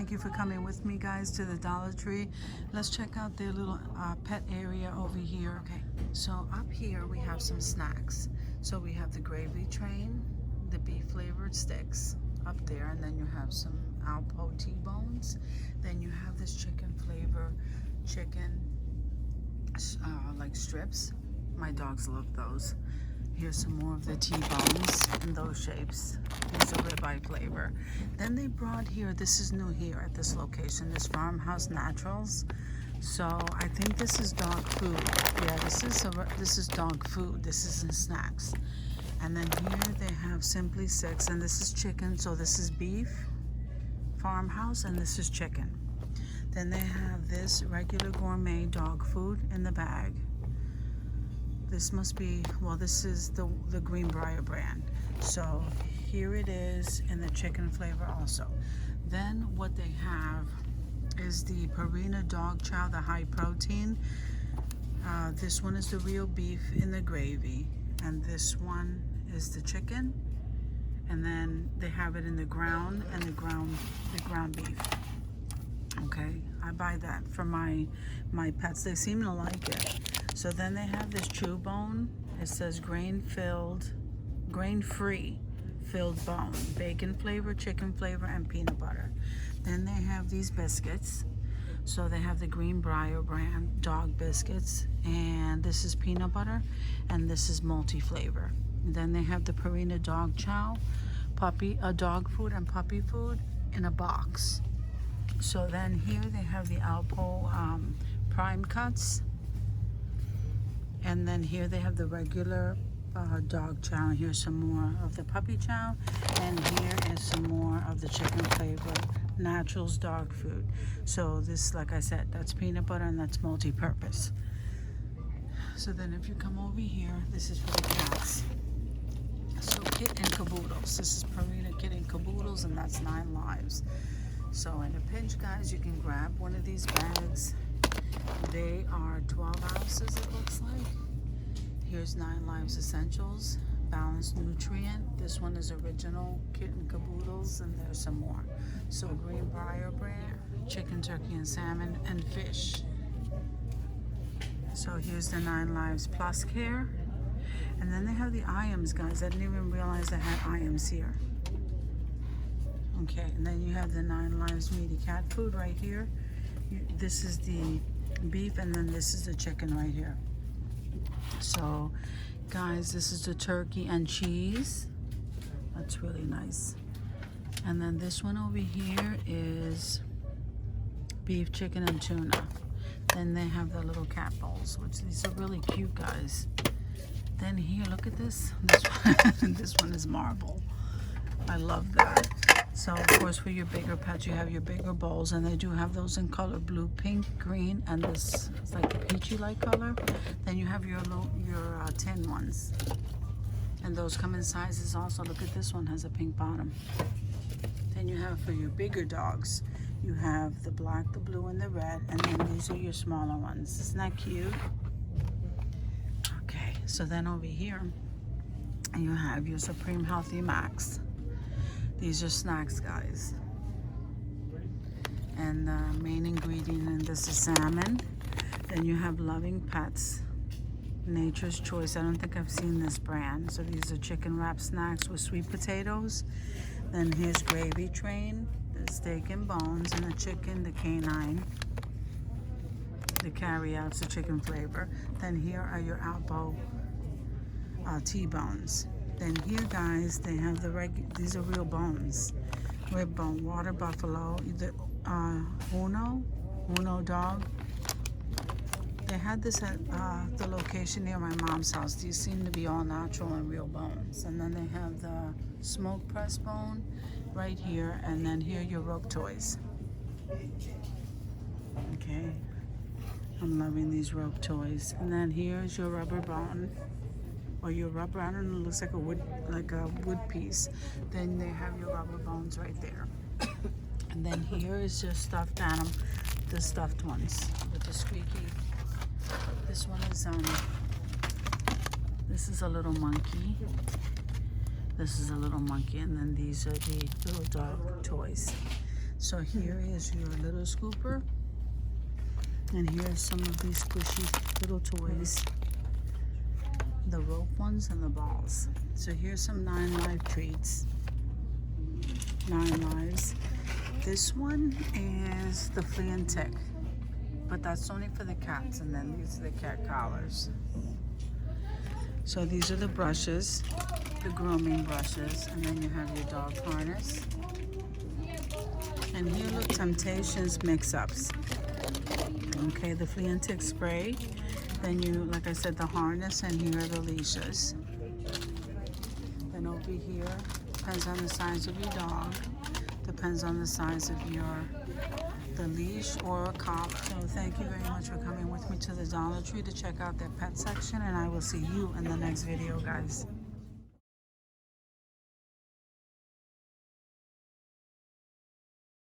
Thank you for coming with me, guys, to the Dollar Tree. Let's check out their little pet area over here. Okay, so up here we have some snacks. So we have the gravy train, the beef flavored sticks up there, and then you have some Alpo T-bones. Then you have this chicken flavor chicken like strips. My dogs love those. Here's some more of the T-bones in those shapes. These are ribeye flavor. Then they brought here, this is new here at this location, this Farmhouse Naturals. So I think this is dog food. Yeah, this is dog food. This isn't snacks. And then here they have Simply Six, and this is chicken. So this is beef, Farmhouse, and this is chicken. Then they have this regular gourmet dog food in the bag. This must be, well, this is the Greenbrier brand. So here it is in the chicken flavor also. Then what they have is the Purina Dog Chow, the high protein. This one is the real beef in the gravy, and this one is the chicken. And then they have it in the ground and the ground beef. Okay, I buy that for my pets. They seem to like it. So then they have this chew bone. It says grain-free filled bone, bacon flavor, chicken flavor, and peanut butter. Then they have these biscuits. So they have the Greenbrier brand dog biscuits, and this is peanut butter, and this is multi-flavor. Then they have the Purina Dog Chow, dog food and puppy food in a box. So then here they have the Alpo prime cuts. And then here they have the regular dog chow. Here's some more of the puppy chow. And here is some more of the chicken flavor naturals dog food. So this, like I said, that's peanut butter and that's multi-purpose. So then if you come over here, this is for the cats. So Kit and Caboodles. This is Purina Kit and Caboodles, and that's 9 lives. So in a pinch, guys, you can grab one of these bags. They are 12 ounces, it looks like. Here's 9 Lives Essentials, Balanced Nutrient. This one is original Kitten Caboodles, and there's some more. So Greenbrier brand, chicken, turkey, and salmon, and fish. So here's the 9 Lives Plus Care. And then they have the IAMS, guys. I didn't even realize they had IAMS here. Okay, and then you have the 9 Lives Meaty Cat Food right here. This is the beef, and then this is the chicken right here. So guys, this is the turkey and cheese. That's really nice. And then this one over here is beef, chicken, and tuna. Then they have the little cat bowls, which these are really cute, guys. Then here, look at this one. This one is marble. I love that. So of course for your bigger pets you have your bigger bowls, and they do have those in color blue, pink, green, and this is like a peachy like color. Then you have your tin ones, and those come in sizes also. Look at this one, has a pink bottom. Then you have for your bigger dogs, you have the black, the blue, and the red, and then these are your smaller ones. Isn't that cute? Okay, so then over here you have your Supreme Healthy Max. These are snacks, guys. And the main ingredient in this is salmon. Then you have Loving Pets, Nature's Choice. I don't think I've seen this brand. So these are chicken wrap snacks with sweet potatoes. Then here's Gravy Train, the steak and bones, and the chicken, the canine. The carry-outs, the chicken flavor. Then here are your Alpo T-bones. Then here, guys, they have these are real bones. Rib bone, water buffalo, the Uno dog. They had this at the location near my mom's house. These seem to be all natural and real bones. And then they have the smoked press bone right here, and then here your rope toys. Okay, I'm loving these rope toys. And then here's your rubber bone. Or your rubber, I don't know, it looks like a wood piece. Then they have your rubber bones right there. And then here is your stuffed animal, the stuffed ones with the squeaky. This one is this is a little monkey. This is a little monkey, and then these are the little dog toys. So here is your little scooper. And here's some of these squishy little toys. The rope ones and the balls. So here's some 9 Live treats. 9 Lives. This one is the flea and tick, but that's only for the cats. And then these are the cat collars. So these are the brushes, the grooming brushes, and then you have your dog harness. And here look, Temptations mix-ups. Okay, the flea and tick spray. Then you, like I said, the harness, and here are the leashes. Then over here, depends on the size of your dog, depends on the size of the leash or a collar. So thank you very much for coming with me to the Dollar Tree to check out their pet section, and I will see you in the next video, guys.